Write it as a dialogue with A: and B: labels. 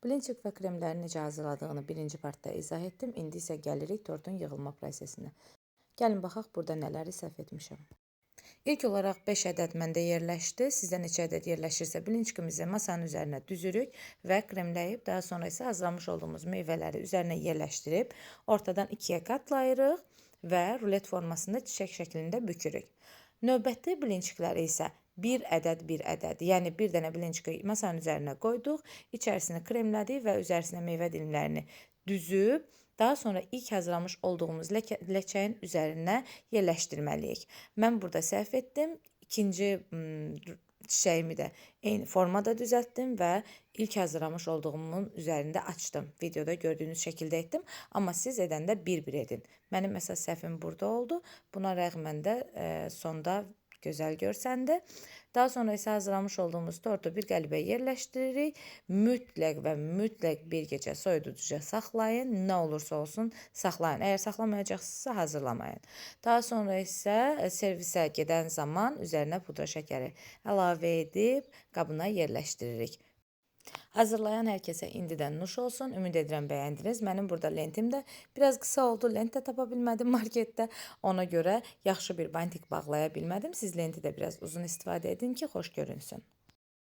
A: Blinçik və kremləri necə hazırladığını birinci partda izah etdim. İndi isə gəlirik tortun yığılma prosesinə. Gəlin baxaq burada nələri səhv etmişəm. İlk olaraq 5 ədəd məndə yerləşdi. Sizdə neçə ədəd yerləşirsə blinçikimizi masanın üzərinə düzürük və kremləyib, daha sonra isə hazırlamış olduğumuz meyvələri üzərinə yerləşdirib, ortadan ikiyə qatlayırıq və rulet formasında çiçək şəklində bükürük. Növbəti blinçikləri isə bir ədəd, yəni bir dənə blinçiki masanın üzərinə qoyduq, içərisini kremlədik və üzərisinə meyvə dilimlərini düzüb, daha sonra ilk hazırlamış olduğumuz ləçəyin üzərinə yerləşdirməliyik. Mən burada səhv etdim. İkinci çiçəyimi də eyni formada düzəltdim və ilk hazırlamış olduğumun üzərində açdım. Videoda gördüyünüz şəkildə etdim, amma siz edəndə bir-bir edin. Mənim əsas səhvim burada oldu. Buna rəğmən də sonda gözəl görsəndi. Daha sonra isə hazırlamış olduğumuz tortu bir qəlibə yerləşdiririk. Mütləq və mütləq bir gecə soyuducuya saxlayın. Nə olursa olsun saxlayın. Əgər saxlamayacaqsınızsa hazırlamayın. Daha sonra isə servisə gedən zaman üzərinə pudra şəkəri əlavə edib qabına yerləşdiririk. Hazırlayan hər kəsə indidən nuş olsun. Ümid edirəm bəyəndiniz. Mənim burada lentim də biraz qısa oldu. Lent də tapa bilmədim marketdə. Ona görə yaxşı bir bantik bağlaya bilmədim. Siz lenti də biraz uzun istifadə edin ki, xoş görünsün.